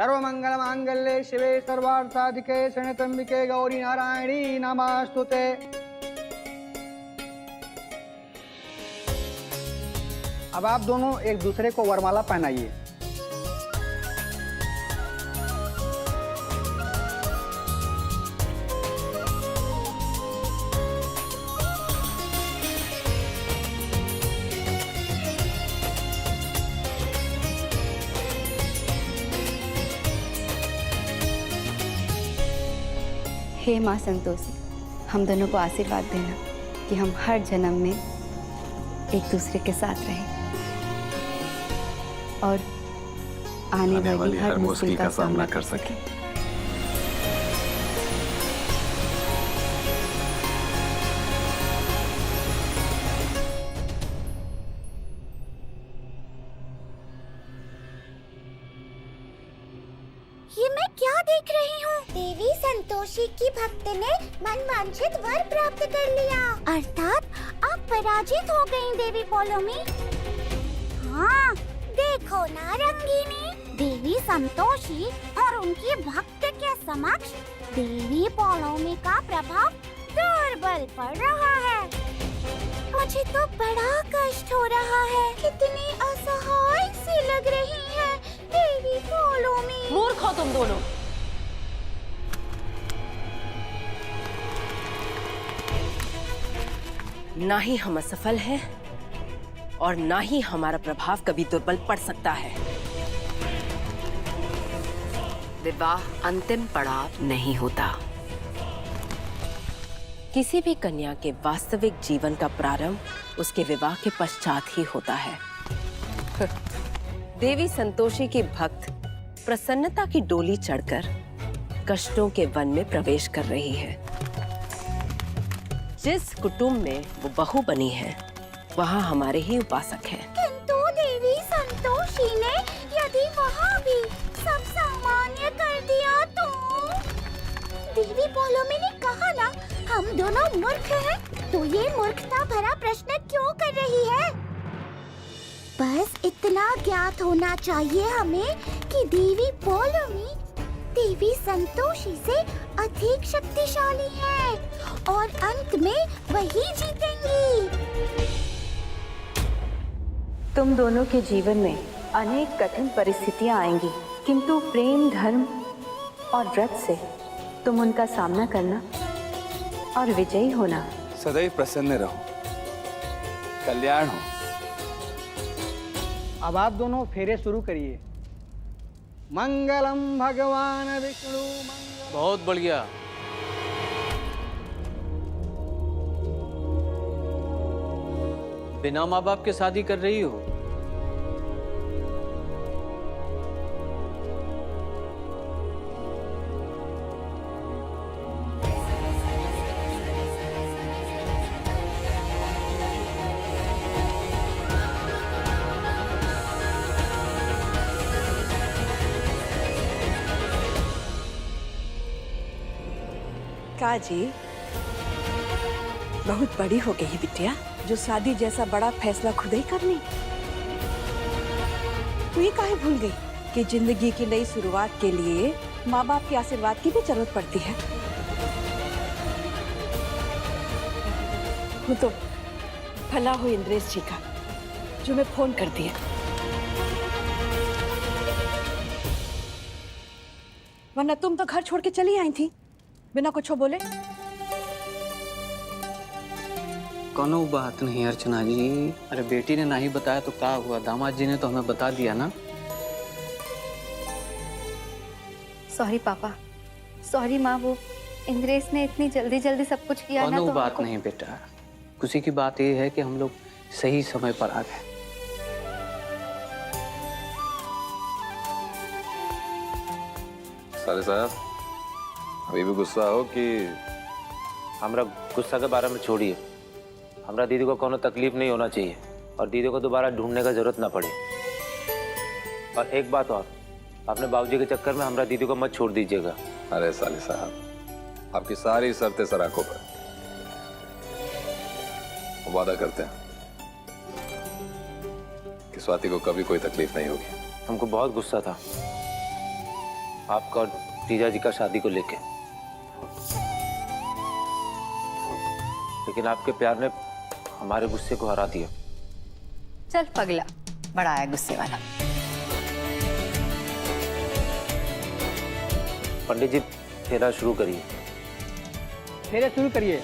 सर्वमंगल मांगल्ये शिवे सर्वार्थसाधिके शरण्ये गौरी नारायणी नमोस्तुते। अब आप दोनों एक दूसरे को वरमाला पहनाइए। हे माँ संतोषी, हम दोनों को आशीर्वाद देना कि हम हर जन्म में एक दूसरे के साथ रहें और आने वाली हर मुश्किल का सामना कर सकें। ये मैं क्या देख रही हूँ? देवी संतोषी की भक्त ने मनवांछित वर प्राप्त कर लिया, अर्थात आप पराजित हो गयी देवी पोलोमी। हाँ, देखो ना रंगीनी, देवी संतोषी और उनकी भक्त के समक्ष देवी पोलोमी का प्रभाव दुर्बल पड़ रहा है। मुझे तो बड़ा कष्ट हो रहा है। कितनी असहाय सी लग रही है देवी पोलोमी। मूर्ख हो तुम दोनों। ना ही हम असफल हैं और ना ही हमारा प्रभाव कभी दुर्बल पड़ सकता है। विवाह अंतिम पड़ाव नहीं होता। किसी भी कन्या के वास्तविक जीवन का प्रारंभ उसके विवाह के पश्चात ही होता है। देवी संतोषी की भक्त प्रसन्नता की डोली चढ़कर कष्टों के वन में प्रवेश कर रही है। जिस कुटुंब में वो बहू बनी है, वहाँ हमारे ही उपासक हैं। किंतु देवी संतोषी ने यदि वहाँ भी सब सामान्य कर दिया तो? देवी पोलोमी ने कहा ना, हम दोनों मूर्ख हैं, तो ये मूर्खता भरा प्रश्न क्यों कर रही है? बस इतना ज्ञात होना चाहिए हमें कि देवी पोलोमी देवी संतोषी से अधिक शक्तिशाली है और अंत में वही जीतेंगी। तुम दोनों के जीवन में अनेक कठिन परिस्थितियां आएंगी, किंतु प्रेम, धर्म और व्रत से तुम उनका सामना करना और विजयी होना। सदैव प्रसन्न रहो, कल्याण हो। अब आप दोनों फेरे शुरू करिए। मंगलम भगवान विष्णु मंगलम। बहुत बढ़िया। बिना माँ बाप के शादी कर रही हो? काजी, बहुत बड़ी हो गई बिटिया, जो शादी जैसा बड़ा फैसला खुद ही करनी। तू ये काहे भूल गई कि जिंदगी की नई शुरुआत के लिए माँ बाप के आशीर्वाद की भी जरूरत पड़ती है। वो तो भला हो इंद्रेश जी का, जो मैं फोन कर दिया, वरना तुम तो घर छोड़ के चली आई थी बिना कुछ बोले। कोनो बात नहीं अर्चना जी। अरे बेटी ने नहीं बताया तो क्या हुआ, दामाद जी ने तो हमें बता दिया ना। सॉरी पापा, सॉरी माँ, वो इंद्रेश ने इतनी जल्दी जल्दी सब कुछ किया ना। कोनो बात नहीं बेटा, खुशी की बात ये है कि हम लोग सही समय पर आ गए। साले साहब, अभी भी गुस्सा हो कि? हमरा गुस्सा के बारे में छोड़िए। हमरा दीदी को कोनो तकलीफ नहीं होना चाहिए और दीदी को दोबारा ढूंढने का जरूरत ना पड़े। और एक बात और, अपने बाबूजी के चक्कर में हमरा दीदी को मत छोड़ दीजिएगा। अरे साले साहब, आपकी सारी शर्तें सर आंखों पर। वादा करते हैं कि स्वाति को कभी कोई तकलीफ नहीं होगी। हमको बहुत गुस्सा था, आपका और जीजा जी का शादी को लेके, लेकिन आपके प्यार ने हमारे गुस्से को हरा दिया। चल पगला, बड़ा है गुस्से वाला। पंडित जी फेरा शुरू करिए। फेरे शुरू करिए।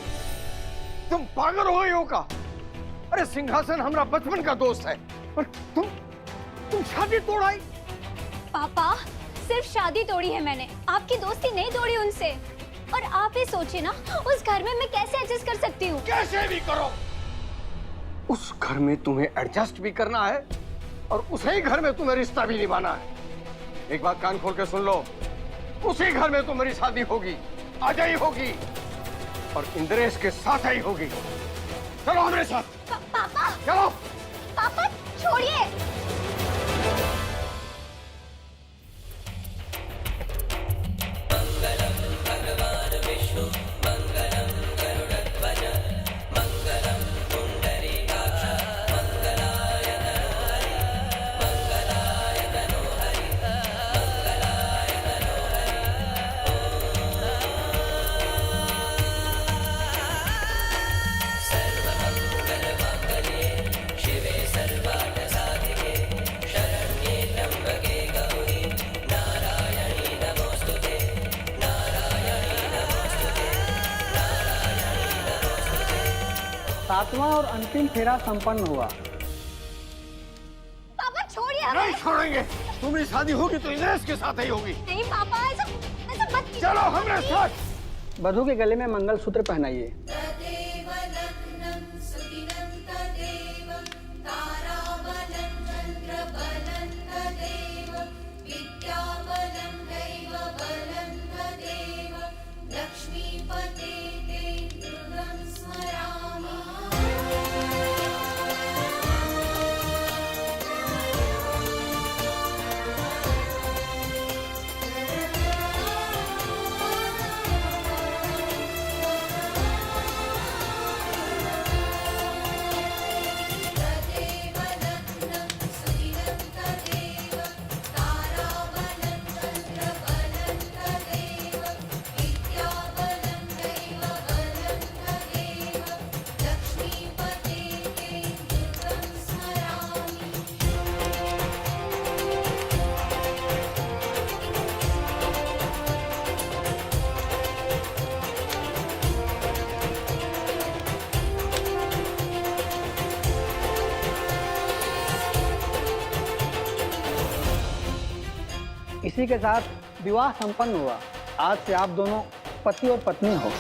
तुम पागल हो गए हो का? अरे सिंहासन हमारा बचपन का दोस्त है और तुम शादी तोड़ाई। पापा सिर्फ शादी तोड़ी है मैंने, आपकी दोस्ती नहीं तोड़ी उनसे। और आप ही सोचिए ना, उस घर में मैं कैसे एडजस्ट कर सकती हूँ? कैसे भी करो, उस घर में तुम्हें एडजस्ट भी करना है और उसी ही घर में तुम्हें रिश्ता भी निभाना है। एक बात कान खोल के सुन लो, उसी घर में तुम्हारी शादी होगी, आज ही होगी और इंद्रेश के साथ ही होगी। चलो हमारे साथ। पापा चलो। पापा छोड़िए। सातवां और अंतिम फेरा संपन्न हुआ। पापा छोड़िए हमें। नहीं छोड़ेंगे, तुम्हारी शादी होगी तो इंद्रेश के साथ ही होगी। नहीं पापा, ऐसा मत कीजिए। चलो हमारे साथ। वधू के गले में मंगलसूत्र पहनाइए। इसी के साथ विवाह संपन्न हुआ। आज से आप दोनों पति और पत्नी हो।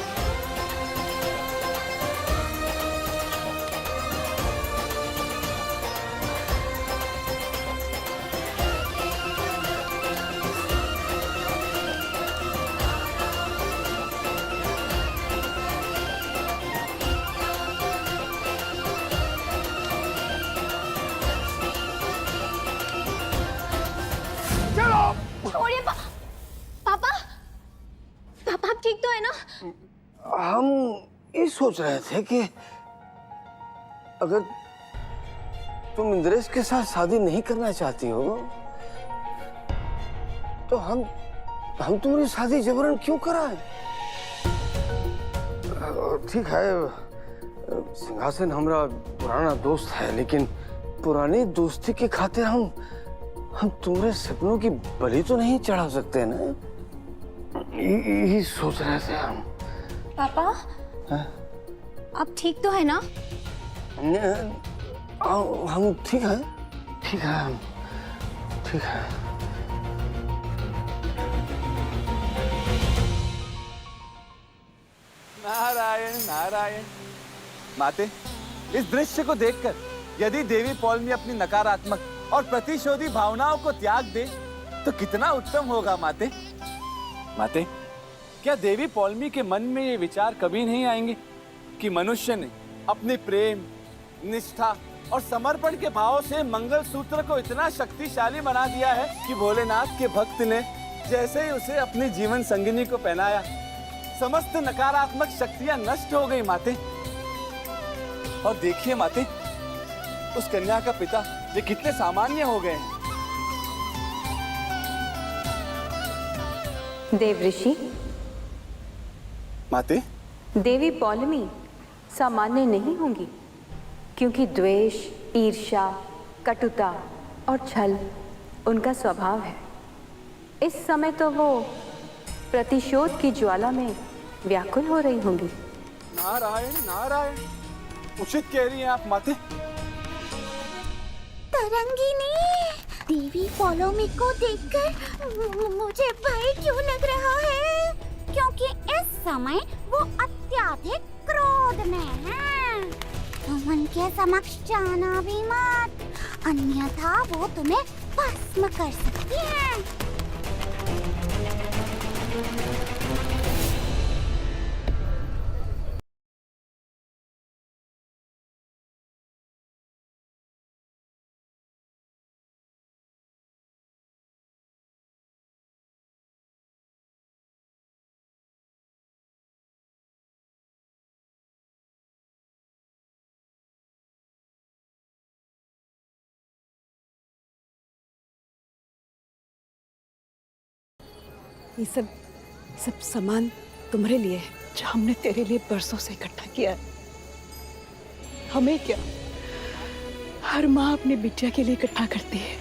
छोड़िए पापा। पापा आप ठीक तो है ना? हम ये सोच रहे थे कि अगर तुम इंद्रेश के साथ शादी नहीं करना चाहती हो तो हम तुम्हारी शादी जबरन क्यों कराएं? ठीक है, सिंहासन हमारा पुराना दोस्त है, लेकिन पुरानी दोस्ती के खातिर हम तुम्हारे सपनों की बलि तो नहीं चढ़ा सकते ना। यही सोच रहे थे हम। पापा हाँ? आप ठीक तो है ना? हम ठीक है, ठीक है, हम ठीक है। नारायण नारायण। माते, इस दृश्य को देखकर यदि देवी पौलमी अपनी नकारात्मक और प्रतिशोधी भावनाओं को त्याग दे तो कितना उत्तम होगा। माते, माते, क्या देवी पौलमी के मन में ये विचार कभी नहीं आएंगे कि मनुष्य ने अपने प्रेम, निष्ठा और समर्पण के भाव से मंगलसूत्र को इतना शक्तिशाली बना दिया है कि भोलेनाथ के भक्त ने जैसे ही उसे अपनी जीवन संगिनी को पहनाया, समस्त नकारात्मक शक्तियां नष्ट हो गई। माते, और देखिए माते, उस कन्या का पिता ये कितने सामान्य हो गए हैं। देवऋषि, माते, देवी पौलमी सामान्य नहीं होंगी, क्योंकि द्वेष, ईर्ष्या, कटुता और छल उनका स्वभाव है। इस समय तो वो प्रतिशोध की ज्वाला में व्याकुल हो रही होंगी। नारायण नारायण, उचित कह रही हैं आप माते। तरंगिनी, देवी पौलोमी को देखकर मुझे भय क्यों लग रहा है? क्योंकि इस समय वो अत्यधिक क्रोध में है। तुम उनके समक्ष जाना भी मत, अन्यथा वो तुम्हें भस्म कर सकती हैं। ये सब सामान तुम्हारे लिए है, जो हमने तेरे लिए बरसों से इकट्ठा किया है। हमें क्या, हर माँ अपने बिटिया के लिए इकट्ठा करती है।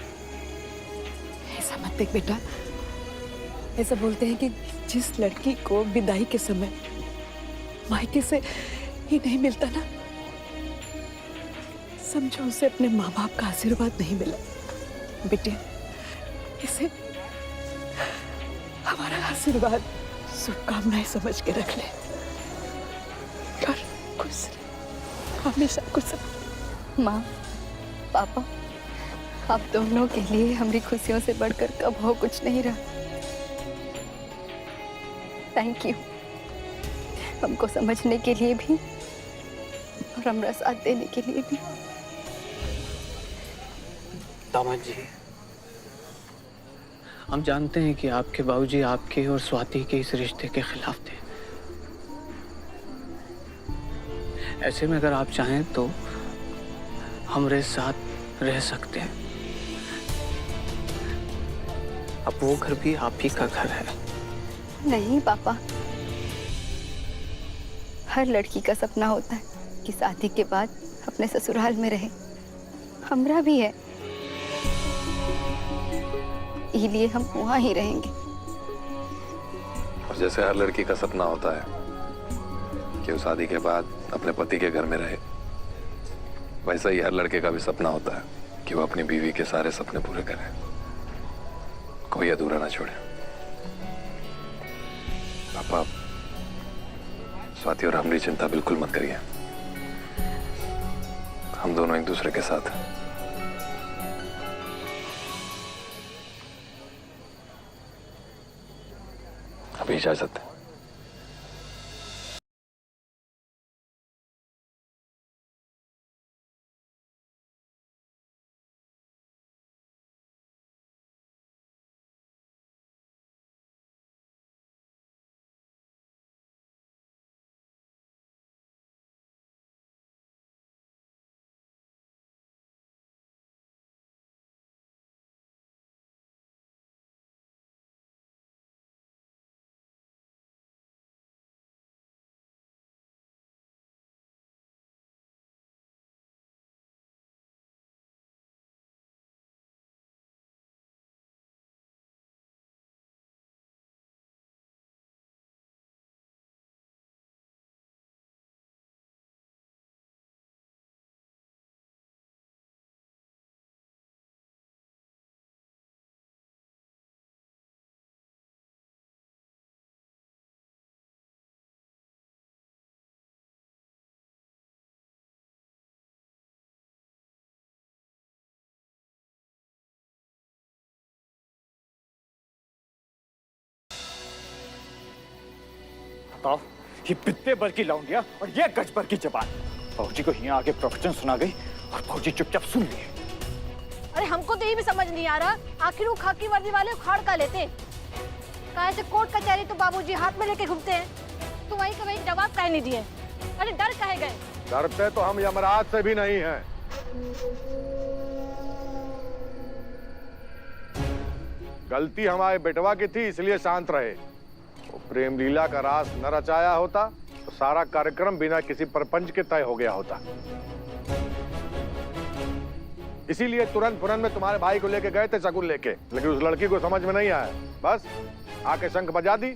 ऐसा मत देख बेटा, ऐसा बोलते हैं कि जिस लड़की को विदाई के समय मायके से ही नहीं मिलता ना, समझो उसे अपने माँ बाप का आशीर्वाद नहीं मिला। बेटे, इसे हमारा आशीर्वाद, शुभकामनाएं समझ के रख ले और खुश रहे, हमेशा खुश रहे। माँ, पापा, आप दोनों के लिए हमारी खुशियों से बढ़कर कब हो कुछ नहीं रहा। थैंक यू, हमको समझने के लिए भी और हमारा साथ देने के लिए भी। दामाद जी, हम जानते हैं कि आपके बाबूजी आपके और स्वाति के इस रिश्ते के खिलाफ थे। ऐसे में अगर आप चाहें तो हमारे साथ रह सकते हैं। अब वो घर भी आप ही का घर है। नहीं पापा, हर लड़की का सपना होता है कि शादी के बाद अपने ससुराल में रहे। हमरा भी है, इसलिए हम वहाँ ही रहेंगे। और जैसे हर लड़की का सपना होता है कि वो शादी के बाद अपने पति के घर में रहे, वैसा ही हर लड़के का भी सपना होता है कि वो अपनी बीवी के सारे सपने पूरे करे, कोई अधूरा ना छोड़े। पापा, स्वाति और हमारी चिंता बिल्कुल मत करिए, हम दोनों एक दूसरे के साथ हैं। अभी इजाजत है। बताओ, ये बित्ते भर की लौंडिया और ये गज भर की जबान फौजी को यहाँ आगे प्रवचन सुना गई और फौजी चुपचाप सुन लिए। अरे हमको तो ये भी समझ नहीं आ रहा, आखिर वो खाकी वर्दी वाले उखाड़ का लेते कहाँ से? कोर्ट कचहरी तो बाबूजी हाथ में लेके घूमते हैं, तो वही का वही जवाब कहे नहीं दिए। अरे डर कहे गए? डरते तो हम यमराज से भी नहीं हैं। गलती हमारे बेटवा की थी, इसलिए शांत रहे। वो प्रेम लीला का रास न रचाया होता तो सारा कार्यक्रम बिना किसी परपंच के तय हो गया होता। इसीलिए तुरंत में तुम्हारे भाई को लेके गए थे शगुन लेके, लेकिन उस लड़की को समझ में नहीं आया, बस आके शंख बजा दी।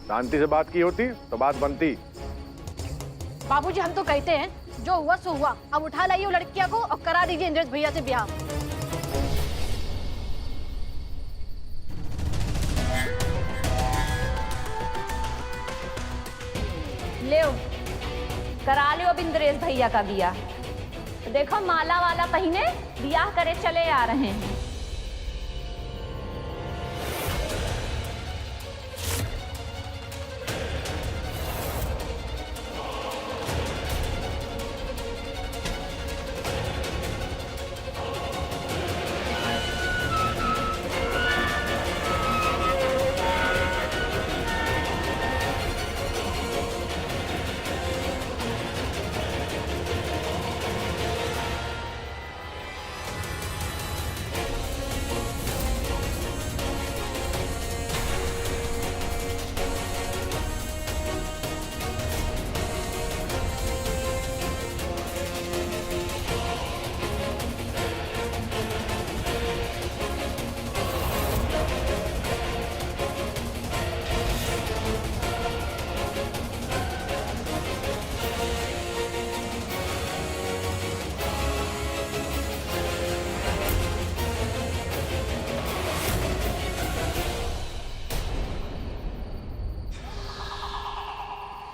शांति से बात की होती तो बात बनती। बाबूजी हम तो कहते हैं जो हुआ सो हुआ, अब उठा लाइए वो लड़कियां को और करा दीजिए इंद्रेश भैया से ब्याह। ले करा लो अब इंद्रेश भैया का बियाह। देखो माला वाला पहिने बियाह करे चले आ रहे हैं।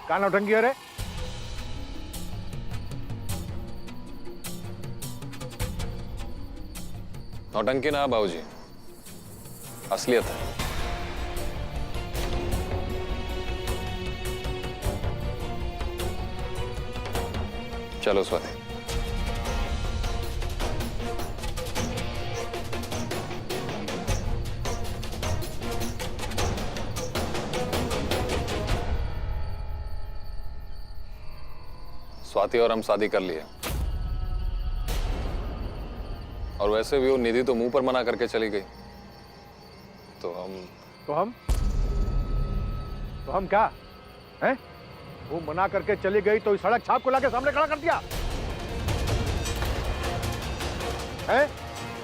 क्या नौटंकी है रे? नौटंकी ना बाबूजी, असलियत है। चलो स्वाति। स्वाति और हम शादी कर लिए, और वैसे भी वो निधि तो मुंह पर मना करके चली गई, तो हम क्या हैं? वो मना करके चली गई तो इस सड़क छाप को लाके सामने खड़ा कर दिया है?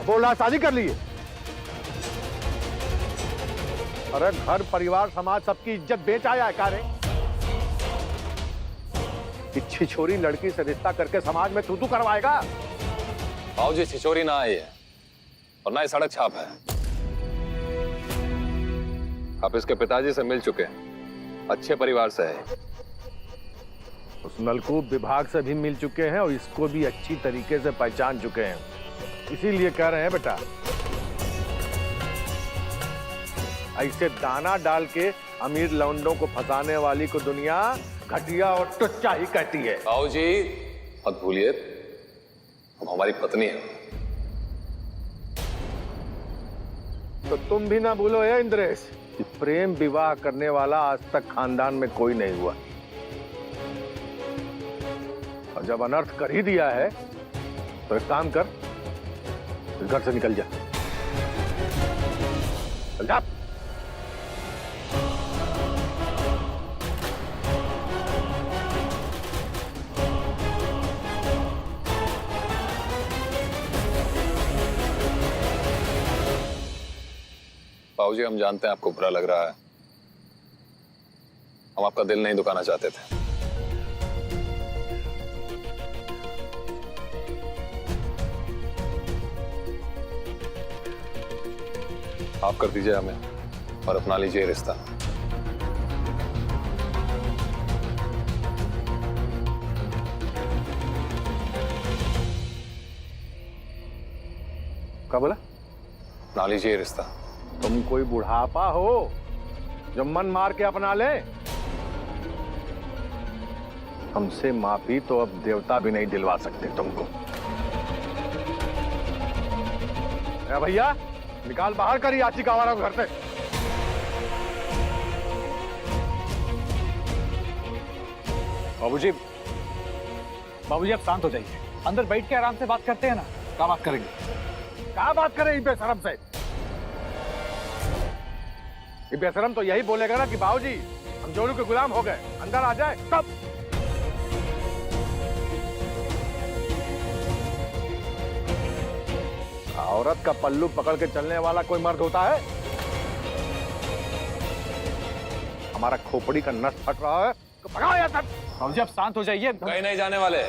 बोल रहा शादी कर ली है। अरे घर परिवार समाज सबकी इज्जत बेच आया है का रे? छिछोरी लड़की से रिश्ता करके समाज में तू करवाएगा? बाबूजी छिछोरी ना आई है और ना ही सड़क छाप है। आप इसके पिताजी से मिल चुके हैं, अच्छे परिवार से है। उस नलकूप विभाग से भी मिल चुके हैं और इसको भी अच्छी तरीके से पहचान चुके हैं, इसीलिए कह रहे हैं बेटा, ऐसे दाना डाल के अमीर लौंडों को फंसाने वाली को दुनिया घटिया और टुच्चा ही कहती है। बाबूजी मत भूलिए, हम हमारी पत्नी है। तो तुम भी ना भूलो है इंद्रेश, प्रेम विवाह करने वाला आज तक खानदान में कोई नहीं हुआ, और जब अनर्थ कर ही दिया है तो एक काम कर, घर से निकल जा। चल जा। बाबूजी हम जानते हैं आपको बुरा लग रहा है, हम आपका दिल नहीं दुखाना चाहते थे। आप कर दीजिए हमें और अपना लीजिए रिश्ता। क्या बोला? अपना लीजिए रिश्ता। तुम कोई बुढ़ापा हो जो मन मार के अपना ले? हमसे माफी तो अब देवता भी नहीं दिलवा सकते तुमको। भैया निकाल बाहर करी आची का आवारा घर से। बाबूजी आप शांत हो जाइए, अंदर बैठ के आराम से बात करते हैं ना। क्या बात करेंगे? क्या बात करें बेशरम से? ये बेशरम तो यही बोलेगा ना कि बाबूजी हम जोरू के गुलाम हो गए, अंदर आ जाए तब। औरत का पल्लू पकड़ के चलने वाला कोई मर्द होता है? हमारा खोपड़ी का नस फट रहा है तो भगाओ यहाँ तक। बाबूजी आप शांत हो जाइए। कहीं नहीं जाने वाले।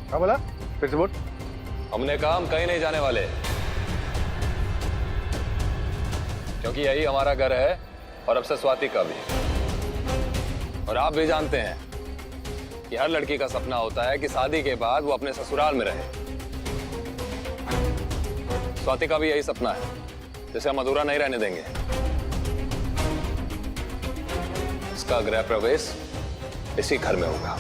क्या बोला? फिर से बोल। हमने कहा हम कहीं नहीं जाने वाले, क्योंकि यही हमारा घर है और अब से स्वाति का भी। और आप भी जानते हैं कि हर लड़की का सपना होता है कि शादी के बाद वो अपने ससुराल में रहे। स्वाति का भी यही सपना है, जिसे हम अधूरा नहीं रहने देंगे। इसका गृह प्रवेश इसी घर में होगा।